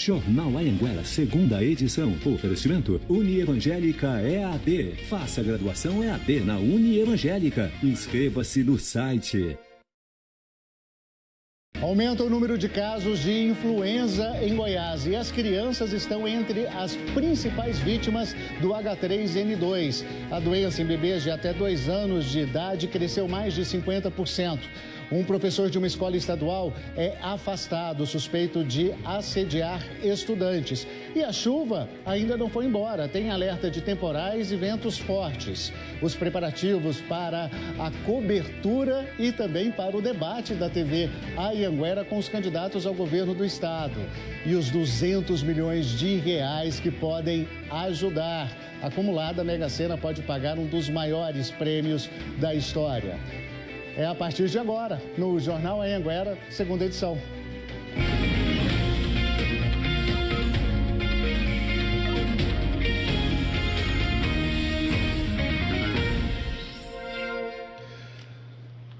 Jornal Anhanguera, segunda edição. Oferecimento Unievangélica EAD. Faça graduação EAD na Unievangélica. Inscreva-se no site. Aumenta o número de casos de influenza em Goiás e as crianças estão entre as principais vítimas do H3N2. A doença em bebês de até 2 anos de idade cresceu mais de 50%. Um professor de uma escola estadual é afastado, suspeito de assediar estudantes. E a chuva ainda não foi embora. Tem alerta de temporais e ventos fortes. Os preparativos para a cobertura e também para o debate da TV Anhanguera com os candidatos ao governo do estado. E os 200 milhões de reais que podem ajudar. Acumulada, a Mega Sena pode pagar um dos maiores prêmios da história. É a partir de agora, no Jornal Anhanguera, segunda edição.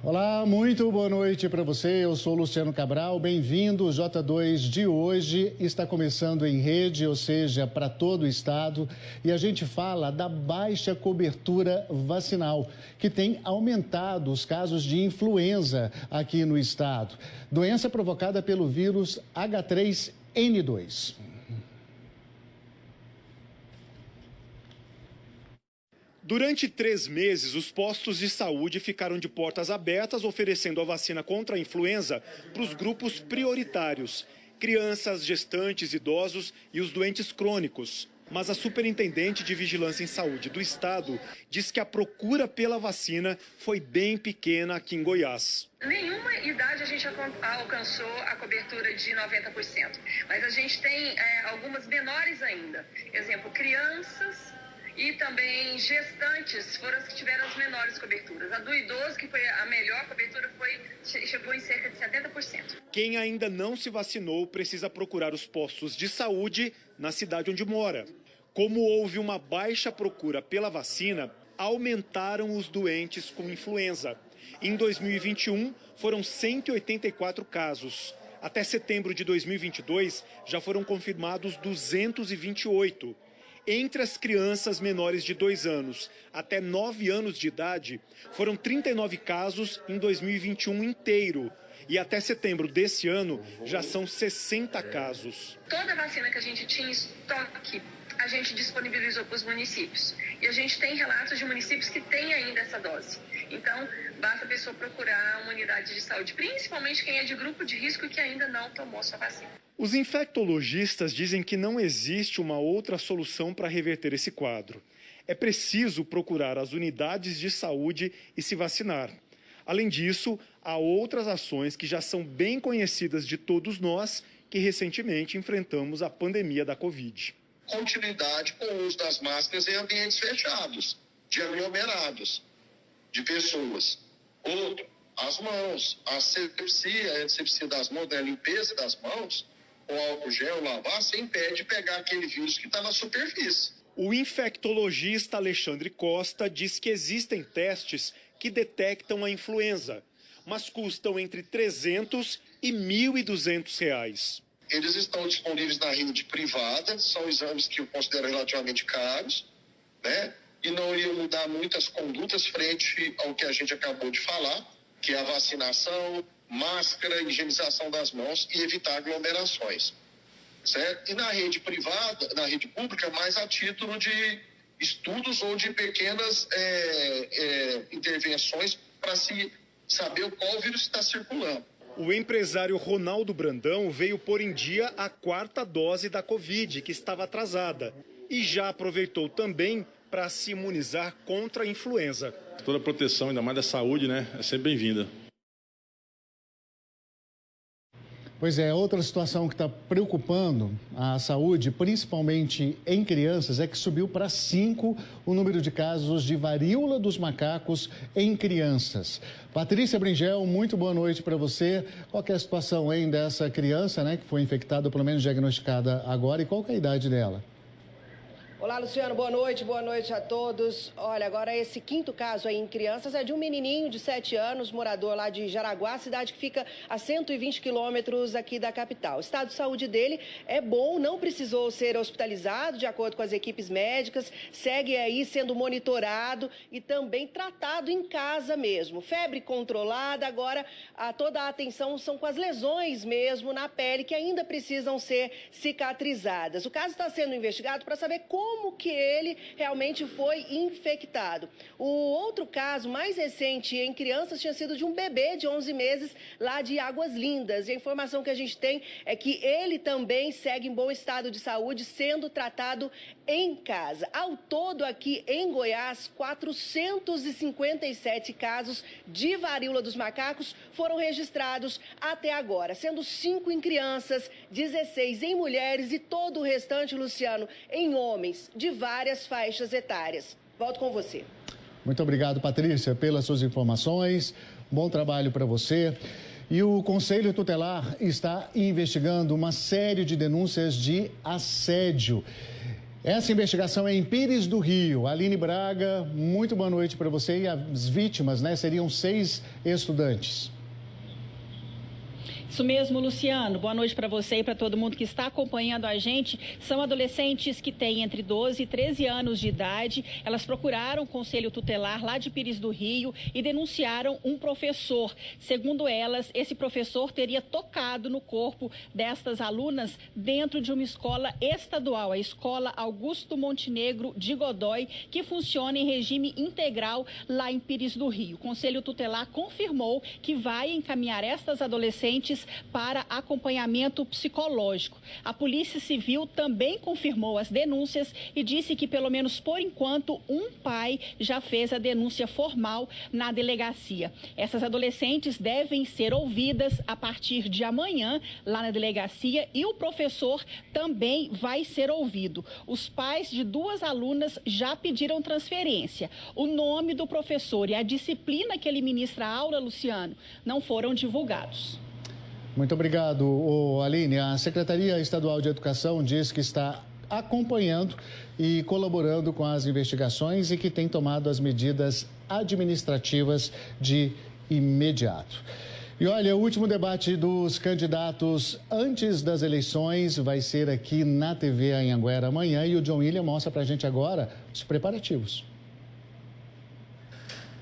Olá, muito boa noite para você. Eu sou Luciano Cabral, bem-vindo. O J2 de hoje está começando em rede, ou seja, para todo o estado. E a gente fala da baixa cobertura vacinal, que tem aumentado os casos de influenza aqui no estado. Doença provocada pelo vírus H3N2. Durante 3 meses, os postos de saúde ficaram de portas abertas, oferecendo a vacina contra a influenza para os grupos prioritários: crianças, gestantes, idosos e os doentes crônicos. Mas a superintendente de Vigilância em Saúde do estado diz que a procura pela vacina foi bem pequena aqui em Goiás. Nenhuma idade a gente alcançou a cobertura de 90%, mas a gente tem algumas menores ainda. Exemplo, crianças e também gestantes foram as que tiveram as menores coberturas. A do idoso, que foi a melhor cobertura, chegou em cerca de 70%. Quem ainda não se vacinou precisa procurar os postos de saúde na cidade onde mora. Como houve uma baixa procura pela vacina, aumentaram os doentes com influenza. Em 2021, foram 184 casos. Até setembro de 2022, já foram confirmados 228. Entre as crianças menores de 2 anos até 9 anos de idade, foram 39 casos em 2021 inteiro. E até setembro desse ano, já são 60 casos. Toda a vacina que a gente tinha em estoque, a gente disponibilizou para os municípios. E a gente tem relatos de municípios que têm ainda essa dose. Então, basta a pessoa procurar uma unidade de saúde, principalmente quem é de grupo de risco e que ainda não tomou sua vacina. Os infectologistas dizem que não existe uma outra solução para reverter esse quadro. É preciso procurar as unidades de saúde e se vacinar. Além disso, há outras ações que já são bem conhecidas de todos nós que recentemente enfrentamos a pandemia da Covid. Continuidade com o uso das máscaras em ambientes fechados, de aglomerados, de pessoas. Outro, as mãos, a antisepsia das mãos, a limpeza das mãos, com álcool gel, lavar, você impede de pegar aquele vírus que está na superfície. O infectologista Alexandre Costa diz que existem testes que detectam a influenza, mas custam entre R$300 e R$1.200. Eles estão disponíveis na rede privada, são exames que eu considero relativamente caros, né? E não iriam mudar muitas condutas frente ao que a gente acabou de falar, que é a vacinação, máscara, higienização das mãos e evitar aglomerações, certo? E na rede privada, na rede pública, mais a título de estudos ou de pequenas intervenções para se saber qual vírus está circulando. O empresário Ronaldo Brandão veio pôr em dia a 4ª dose da Covid, que estava atrasada, e já aproveitou também para se imunizar contra a influenza. Toda a proteção, ainda mais da saúde, né, é sempre bem-vinda. Pois é, outra situação que está preocupando a saúde, principalmente em crianças, é que subiu para 5 o número de casos de varíola dos macacos em crianças. Patrícia Bringel, muito boa noite para você. Qual que é a situação, hein, dessa criança, né, que foi infectada, pelo menos diagnosticada agora, e qual que é a idade dela? Olá, Luciano, boa noite a todos. Olha, agora esse quinto caso aí em crianças é de um menininho de 7 anos, morador lá de Jaraguá, cidade que fica a 120 quilômetros aqui da capital. O estado de saúde dele é bom, não precisou ser hospitalizado, de acordo com as equipes médicas, segue aí sendo monitorado e também tratado em casa mesmo. Febre controlada, agora toda a atenção são com as lesões mesmo na pele que ainda precisam ser cicatrizadas. O caso está sendo investigado para saber como que ele realmente foi infectado. O outro caso mais recente em crianças tinha sido de um bebê de 11 meses lá de Águas Lindas. E a informação que a gente tem é que ele também segue em bom estado de saúde, sendo tratado em casa. Ao todo, aqui em Goiás, 457 casos de varíola dos macacos foram registrados até agora, sendo 5 em crianças, 16 em mulheres e todo o restante, Luciano, em homens de várias faixas etárias. Volto com você. Muito obrigado, Patrícia, pelas suas informações. Bom trabalho para você. E o Conselho Tutelar está investigando uma série de denúncias de assédio. Essa investigação é em Pires do Rio. Aline Braga, muito boa noite para você. E as vítimas, né, seriam 6 estudantes. Isso mesmo, Luciano. Boa noite para você e para todo mundo que está acompanhando a gente. São adolescentes que têm entre 12 e 13 anos de idade. Elas procuraram o Conselho Tutelar lá de Pires do Rio e denunciaram um professor. Segundo elas, esse professor teria tocado no corpo destas alunas dentro de uma escola estadual, a Escola Augusto Montenegro de Godói, que funciona em regime integral lá em Pires do Rio. O Conselho Tutelar confirmou que vai encaminhar estas adolescentes para acompanhamento psicológico. A Polícia Civil também confirmou as denúncias e disse que, pelo menos por enquanto, um pai já fez a denúncia formal na delegacia. Essas adolescentes devem ser ouvidas a partir de amanhã lá na delegacia e o professor também vai ser ouvido. Os pais de 2 alunas já pediram transferência. O nome do professor e a disciplina que ele ministra a aula, Luciano, não foram divulgados. Muito obrigado, Aline. A Secretaria Estadual de Educação diz que está acompanhando e colaborando com as investigações e que tem tomado as medidas administrativas de imediato. E olha, o último debate dos candidatos antes das eleições vai ser aqui na TV Anhanguera amanhã e o John William mostra pra gente agora os preparativos.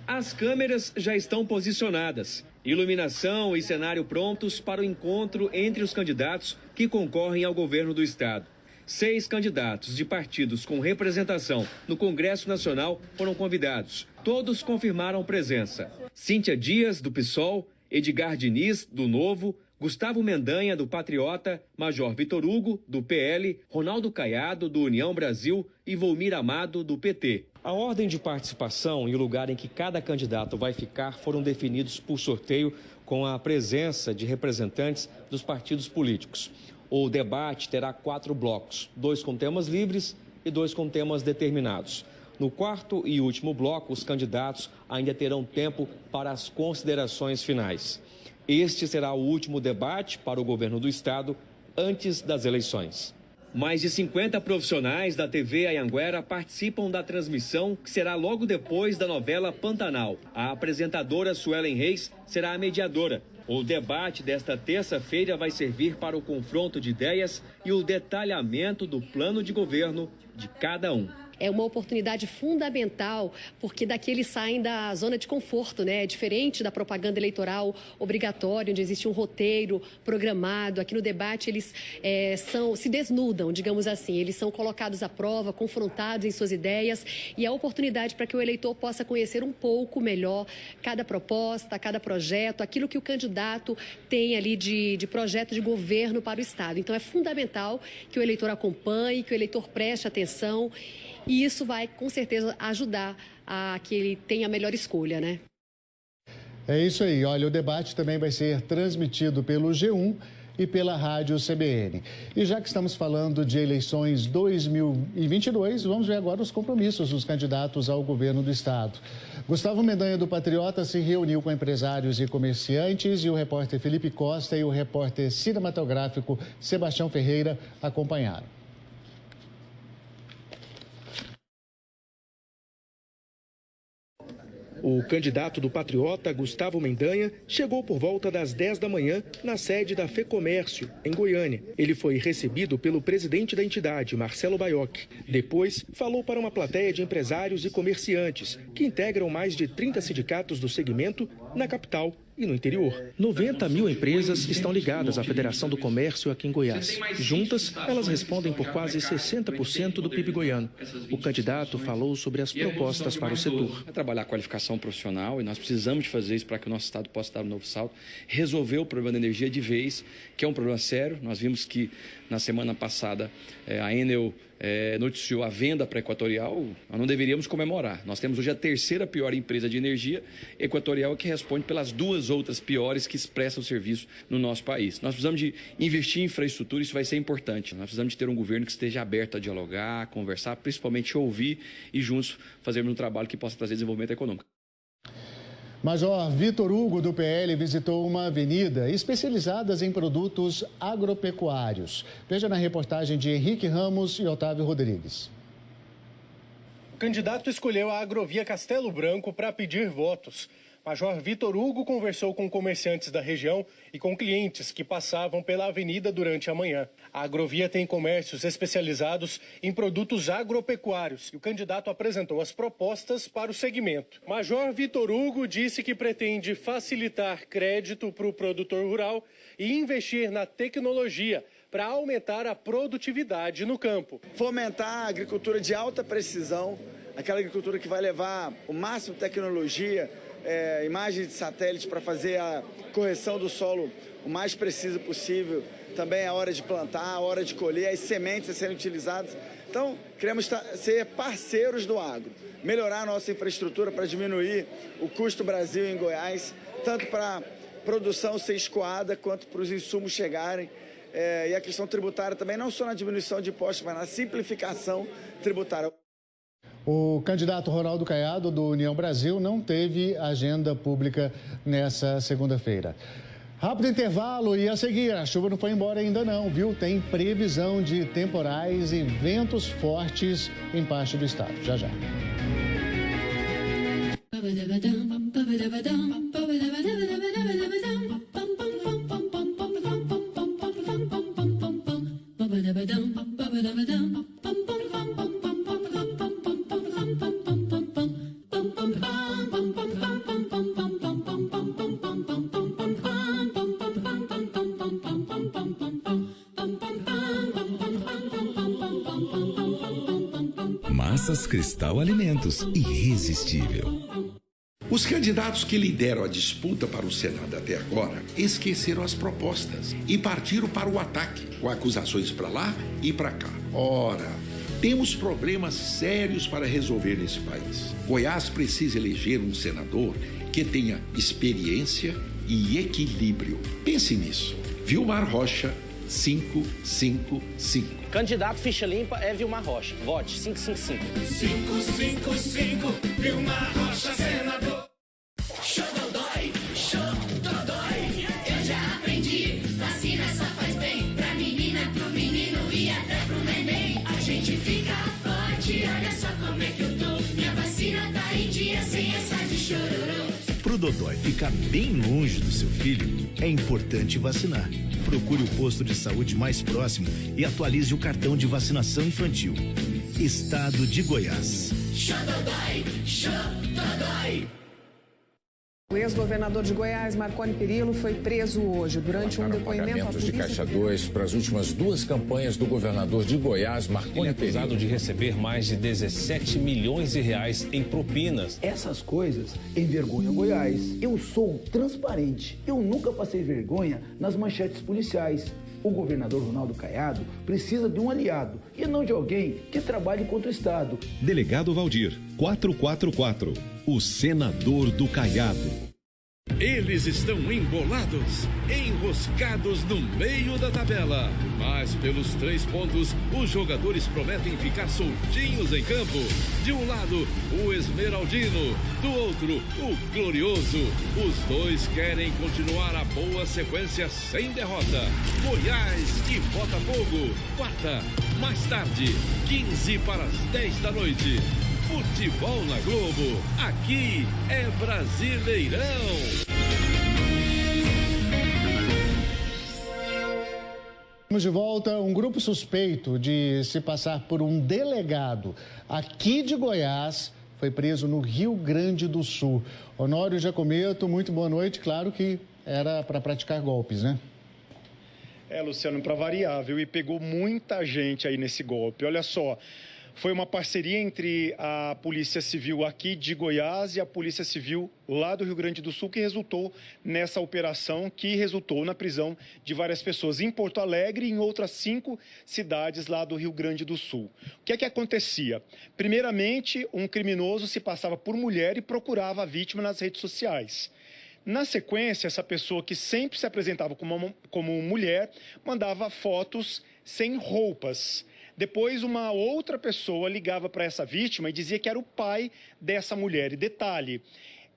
As câmeras já estão posicionadas. Iluminação e cenário prontos para o encontro entre os candidatos que concorrem ao governo do estado. 6 candidatos de partidos com representação no Congresso Nacional foram convidados. Todos confirmaram presença. Cíntia Dias, do PSOL, Edgar Diniz, do Novo, Gustavo Mendanha, do Patriota, Major Vitor Hugo, do PL, Ronaldo Caiado, do União Brasil e Volmir Amado, do PT. A ordem de participação e o lugar em que cada candidato vai ficar foram definidos por sorteio com a presença de representantes dos partidos políticos. O debate terá 4 blocos, 2 com temas livres e 2 com temas determinados. No quarto e último bloco, os candidatos ainda terão tempo para as considerações finais. Este será o último debate para o governo do estado antes das eleições. Mais de 50 profissionais da TV Anhanguera participam da transmissão que será logo depois da novela Pantanal. A apresentadora Suelen Reis será a mediadora. O debate desta terça-feira vai servir para o confronto de ideias e o detalhamento do plano de governo de cada um. É uma oportunidade fundamental, porque daqui eles saem da zona de conforto, né? É diferente da propaganda eleitoral obrigatória, onde existe um roteiro programado. Aqui no debate eles se desnudam, digamos assim. Eles são colocados à prova, confrontados em suas ideias e é a oportunidade para que o eleitor possa conhecer um pouco melhor cada proposta, cada projeto, aquilo que o candidato tem ali de projeto de governo para o estado. Então é fundamental que o eleitor acompanhe, que o eleitor preste atenção. E isso vai, com certeza, ajudar a que ele tenha a melhor escolha, né? É isso aí. Olha, o debate também vai ser transmitido pelo G1 e pela Rádio CBN. E já que estamos falando de eleições 2022, vamos ver agora os compromissos dos candidatos ao governo do estado. Gustavo Mendanha, do Patriota, se reuniu com empresários e comerciantes e o repórter Felipe Costa e o repórter cinematográfico Sebastião Ferreira acompanharam. O candidato do Patriota, Gustavo Mendanha, chegou por volta das 10 da manhã na sede da FEComércio, em Goiânia. Ele foi recebido pelo presidente da entidade, Marcelo Baiocchi. Depois, falou para uma plateia de empresários e comerciantes, que integram mais de 30 sindicatos do segmento na capital e no interior. 90 mil empresas estão ligadas à Federação do Comércio aqui em Goiás. Juntas, elas respondem por quase 60% do PIB goiano. O candidato falou sobre as propostas para o setor. É trabalhar a qualificação profissional, e nós precisamos de fazer isso para que o nosso Estado possa dar um novo salto. Resolver o problema da energia de vez, que é um problema sério. Nós vimos que na semana passada a Enel noticiou a venda para a Equatorial. Nós não deveríamos comemorar. Nós temos hoje a terceira pior empresa de energia. Equatorial é que responde pelas duas outras piores que prestam serviço no nosso país. Nós precisamos de investir em infraestrutura, isso vai ser importante. Nós precisamos de ter um governo que esteja aberto a dialogar, a conversar, principalmente ouvir e juntos fazermos um trabalho que possa trazer desenvolvimento econômico. Major Vitor Hugo, do PL, visitou uma avenida especializada em produtos agropecuários. Veja na reportagem de Henrique Ramos e Otávio Rodrigues. O candidato escolheu a Agrovia Castelo Branco para pedir votos. Major Vitor Hugo conversou com comerciantes da região e com clientes que passavam pela avenida durante a manhã. A Agrovia tem comércios especializados em produtos agropecuários e o candidato apresentou as propostas para o segmento. Major Vitor Hugo disse que pretende facilitar crédito para o produtor rural e investir na tecnologia para aumentar a produtividade no campo. Fomentar a agricultura de alta precisão, aquela agricultura que vai levar o máximo de tecnologia, imagens de satélite para fazer a correção do solo o mais preciso possível, também a hora de plantar, a hora de colher, as sementes a serem utilizadas. Então, queremos ser parceiros do agro, melhorar a nossa infraestrutura para diminuir o custo do Brasil em Goiás, tanto para a produção ser escoada quanto para os insumos chegarem. E a questão tributária também, não só na diminuição de impostos, mas na simplificação tributária. O candidato Ronaldo Caiado, do União Brasil, não teve agenda pública nessa segunda-feira. Rápido intervalo e a seguir, a chuva não foi embora ainda não, viu? Tem previsão de temporais e ventos fortes em parte do estado. Já, já. Massas Cristal Alimentos, irresistível. Os candidatos que lideram a disputa para o Senado até agora esqueceram as propostas e partiram para o ataque, com acusações para lá e para cá. Ora, temos problemas sérios para resolver nesse país. Goiás precisa eleger um senador que tenha experiência e equilíbrio. Pense nisso. Vilmar Rocha, 555. Candidato ficha limpa é Vilmar Rocha. Vote 555. 555, Vilmar Rocha, senador. Xododói, xododói. Eu já aprendi. Vacina só faz bem pra menina, pro menino e até pro neném. A gente fica forte, olha só como é que eu tô. Minha vacina tá em dia, sem essa de chororô. Pro Dodói ficar bem longe do seu filho, é importante vacinar. Procure o posto de saúde mais próximo e atualize o cartão de vacinação infantil. Estado de Goiás. Xododói, xododói. O ex-governador de Goiás, Marconi Perillo, foi preso hoje durante um depoimento à pagamentos de Caixa 2 para as últimas duas campanhas do governador de Goiás, Marconi Perillo. Ele é acusado de receber mais de 17 milhões de reais em propinas. Essas coisas envergonham Goiás. Eu sou transparente. Eu nunca passei vergonha nas manchetes policiais. O governador Ronaldo Caiado precisa de um aliado e não de alguém que trabalhe contra o Estado. Delegado Valdir, 444, o senador do Caiado. Eles estão embolados, enroscados no meio da tabela. Mas pelos 3 pontos, os jogadores prometem ficar soltinhos em campo. De um lado, o Esmeraldino, do outro, o Glorioso. Os dois querem continuar a boa sequência sem derrota. Goiás e Botafogo, quarta, mais tarde, 15 para as 10 da noite. Futebol na Globo. Aqui é Brasileirão. Estamos de volta. Um grupo suspeito de se passar por um delegado aqui de Goiás foi preso no Rio Grande do Sul. Honório Giacometo, muito boa noite. Claro que era para praticar golpes, né? Luciano, para variar, viu? E pegou muita gente aí nesse golpe. Olha só, foi uma parceria entre a Polícia Civil aqui de Goiás e a Polícia Civil lá do Rio Grande do Sul que resultou nessa operação, que resultou na prisão de várias pessoas em Porto Alegre e em outras 5 cidades lá do Rio Grande do Sul. O que é que acontecia? Primeiramente, um criminoso se passava por mulher e procurava a vítima nas redes sociais. Na sequência, essa pessoa que sempre se apresentava como mulher mandava fotos sem roupas. Depois, uma outra pessoa ligava para essa vítima e dizia que era o pai dessa mulher. E detalhe,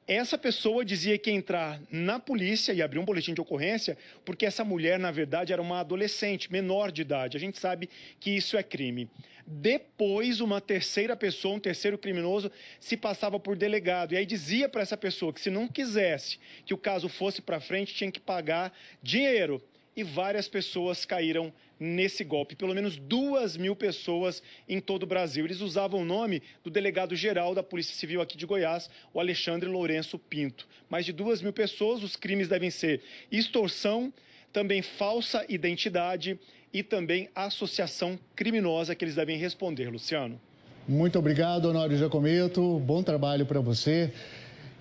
essa pessoa dizia que ia entrar na polícia e abrir um boletim de ocorrência porque essa mulher, na verdade, era uma adolescente, menor de idade. A gente sabe que isso é crime. Depois, uma terceira pessoa, um terceiro criminoso, se passava por delegado. E aí dizia para essa pessoa que se não quisesse que o caso fosse para frente, tinha que pagar dinheiro. E várias pessoas caíram nesse golpe. Pelo menos 2.000 pessoas em todo o Brasil. Eles usavam o nome do delegado-geral da Polícia Civil aqui de Goiás, o Alexandre Lourenço Pinto. Mais de 2.000 pessoas, os crimes devem ser extorsão, também falsa identidade e também associação criminosa que eles devem responder, Luciano. Muito obrigado, Honório Giacometo. Bom trabalho para você.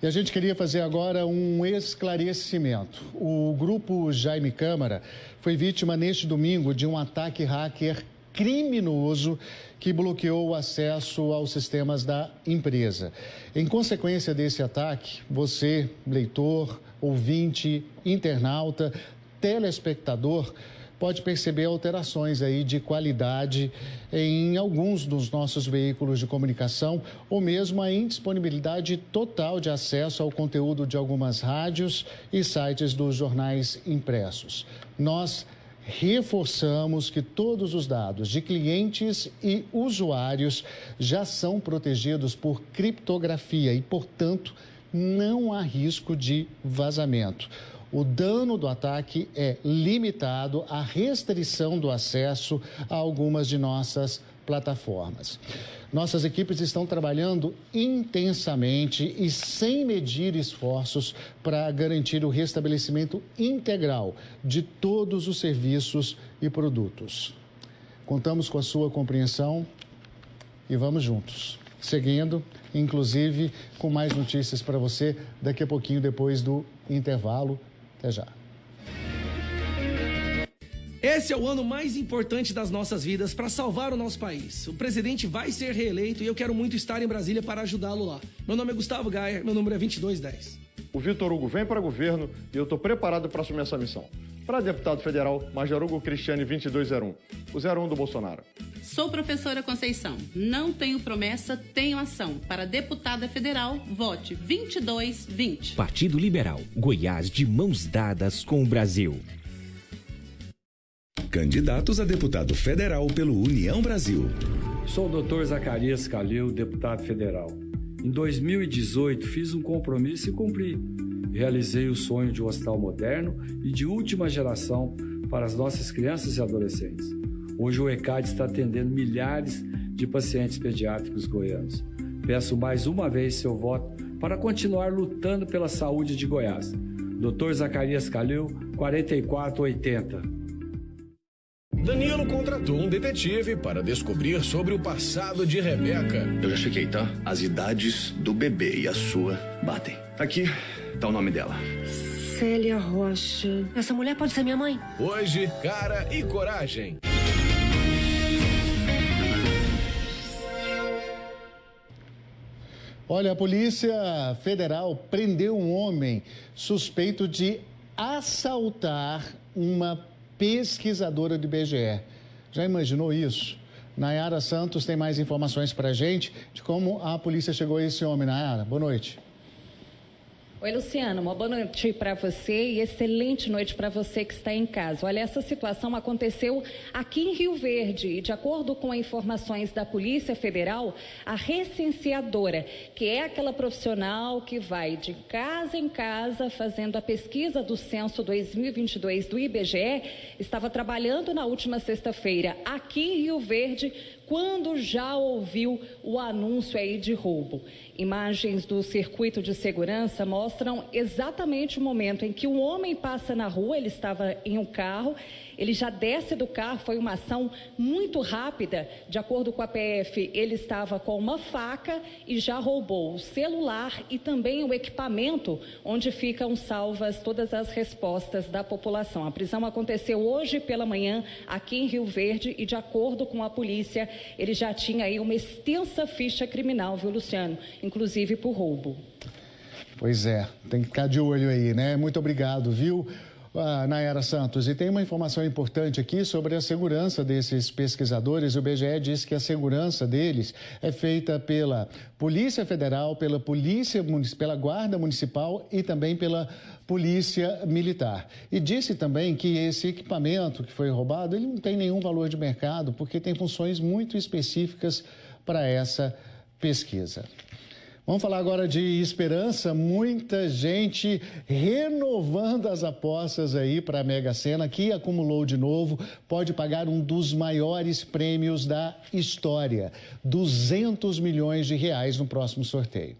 E a gente queria fazer agora um esclarecimento. O grupo Jaime Câmara foi vítima neste domingo de um ataque hacker criminoso que bloqueou o acesso aos sistemas da empresa. Em consequência desse ataque, você, leitor, ouvinte, internauta, telespectador, pode perceber alterações aí de qualidade em alguns dos nossos veículos de comunicação ou mesmo a indisponibilidade total de acesso ao conteúdo de algumas rádios e sites dos jornais impressos. Nós reforçamos que todos os dados de clientes e usuários já são protegidos por criptografia e, portanto, não há risco de vazamento. O dano do ataque é limitado à restrição do acesso a algumas de nossas plataformas. Nossas equipes estão trabalhando intensamente e sem medir esforços para garantir o restabelecimento integral de todos os serviços e produtos. Contamos com a sua compreensão e vamos juntos, seguindo, inclusive, com mais notícias para você daqui a pouquinho, depois do intervalo. Até já. Esse é o ano mais importante das nossas vidas para salvar o nosso país. O presidente vai ser reeleito e eu quero muito estar em Brasília para ajudá-lo lá. Meu nome é Gustavo Gayer, meu número é 2210. O Vitor Hugo vem para governo e eu estou preparado para assumir essa missão. Para deputado federal, Major Hugo Cristiane 2201, o 01 do Bolsonaro. Sou professora Conceição. Não tenho promessa, tenho ação. Para deputada federal, vote 2220. Partido Liberal, Goiás de mãos dadas com o Brasil. Candidatos a deputado federal pelo União Brasil. Sou o Dr. Zacarias Calil, deputado federal. Em 2018, fiz um compromisso e cumpri. Realizei o sonho de um hospital moderno e de última geração para as nossas crianças e adolescentes. Hoje o ECAD está atendendo milhares de pacientes pediátricos goianos. Peço mais uma vez seu voto para continuar lutando pela saúde de Goiás. Dr. Zacarias Calil, 4480. Danilo contratou um detetive para descobrir sobre o passado de Rebeca. Eu já chequei, tá? As idades do bebê e a sua batem. Aqui tá o nome dela. Célia Rocha. Essa mulher pode ser minha mãe? Hoje, cara e coragem. Olha, a Polícia Federal prendeu um homem suspeito de assaltar uma pesquisadora do IBGE. Já imaginou isso? Nayara Santos tem mais informações para a gente de como a polícia chegou a esse homem. Nayara, boa noite. Oi, Luciano, uma boa noite para você e excelente noite para você que está em casa. Olha, essa situação aconteceu aqui em Rio Verde e, de acordo com informações da Polícia Federal, a recenseadora, que é aquela profissional que vai de casa em casa fazendo a pesquisa do censo 2022 do IBGE, estava trabalhando na última sexta-feira aqui em Rio Verde quando já ouviu o anúncio aí de roubo. Imagens do circuito de segurança mostram exatamente o momento em que um homem passa na rua, ele estava em um carro, ele já desce do carro, foi uma ação muito rápida. De acordo com a PF, ele estava com uma faca e já roubou o celular e também o equipamento onde ficam salvas todas as respostas da população. A prisão aconteceu hoje pela manhã aqui em Rio Verde e, de acordo com a polícia, ele já tinha aí uma extensa ficha criminal, viu, Luciano? Inclusive por roubo. Pois é, tem que ficar de olho aí, né? Muito obrigado, viu, Nayara Santos? E tem uma informação importante aqui sobre a segurança desses pesquisadores. O IBGE diz que a segurança deles é feita pela Polícia Federal, pela Guarda Municipal e também pela Polícia Militar. E disse também que esse equipamento que foi roubado, ele não tem nenhum valor de mercado, porque tem funções muito específicas para essa pesquisa. Vamos falar agora de esperança. Muita gente renovando as apostas aí para a Mega Sena, que acumulou de novo, pode pagar um dos maiores prêmios da história, 200 milhões de reais no próximo sorteio.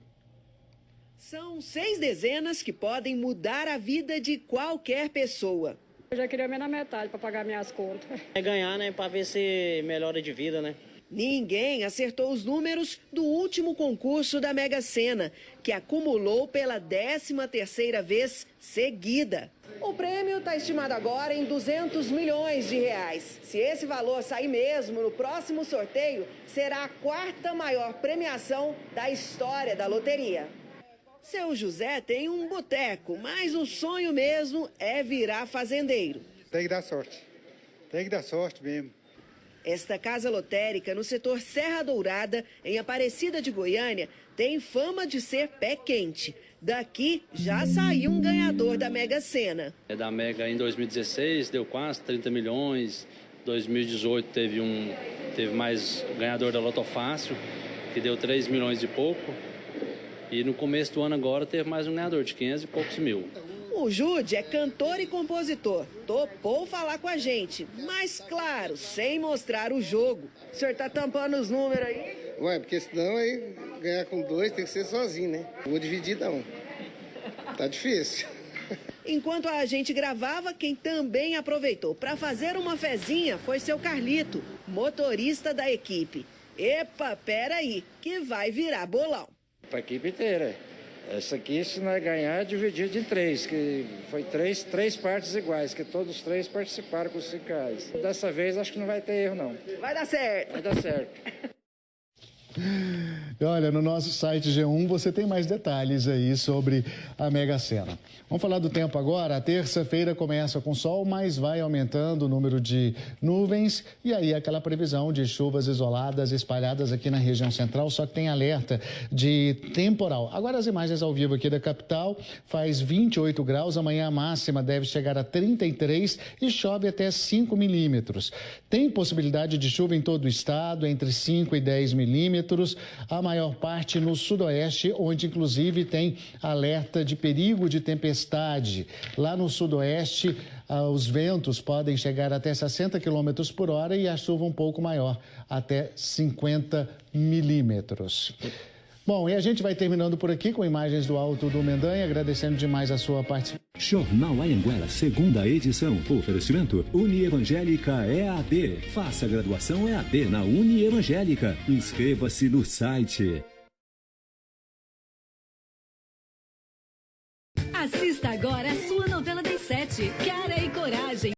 São 6 dezenas que podem mudar a vida de qualquer pessoa. Eu já queria menos metade para pagar minhas contas. É ganhar, né, para ver se melhora de vida, né? Ninguém acertou os números do último concurso da Mega Sena, que acumulou pela 13ª vez seguida. O prêmio está estimado agora em 200 milhões de reais. Se esse valor sair mesmo no próximo sorteio, será a 4ª maior premiação da história da loteria. Seu José tem um boteco, mas o sonho mesmo é virar fazendeiro. Tem que dar sorte. Tem que dar sorte mesmo. Esta casa lotérica, no setor Serra Dourada, em Aparecida de Goiânia, tem fama de ser pé quente. Daqui já saiu um ganhador da Mega Sena. Da Mega em 2016 deu quase 30 milhões. 2018 teve mais ganhador da Loto Fácil, que deu 3 milhões e pouco. E no começo do ano agora teve mais um ganhador de 500 e poucos mil. O Jude é cantor e compositor. Topou falar com a gente, mas claro, sem mostrar o jogo. O senhor tá tampando os números aí? Ué, porque senão aí ganhar com 2 tem que ser sozinho, né? Vou dividir não. Tá difícil. Enquanto a gente gravava, quem também aproveitou para fazer uma fezinha foi seu Carlito, motorista da equipe. Epa, peraí, que vai virar bolão. Para a equipe inteira. Essa aqui, se nós ganhar, é dividido em 3, que foi três partes iguais, que todos os 3 participaram com os 5 reais. Dessa vez, acho que não vai ter erro, não. Vai dar certo. Vai dar certo. Olha, no nosso site G1 você tem mais detalhes aí sobre a Mega Sena. Vamos falar do tempo agora. A terça-feira começa com sol, mas vai aumentando o número de nuvens e aí aquela previsão de chuvas isoladas espalhadas aqui na região central, só que tem alerta de temporal. Agora as imagens ao vivo aqui da capital, faz 28 graus, amanhã a máxima deve chegar a 33 e chove até 5 milímetros. Tem possibilidade de chuva em todo o estado, entre 5 e 10 milímetros. A maior parte no sudoeste, onde inclusive tem alerta de perigo de tempestade. Lá no sudoeste, os ventos podem chegar até 60 km por hora e a chuva um pouco maior, até 50 milímetros. Bom, e a gente vai terminando por aqui com imagens do Alto do Mendanha, agradecendo demais a sua participação. Jornal Anhanguera, 2ª edição. Oferecimento Unievangélica EAD. Faça graduação EAD na Unievangélica. Inscreva-se no site. Assista agora a sua novela das 7, Cara e Coragem.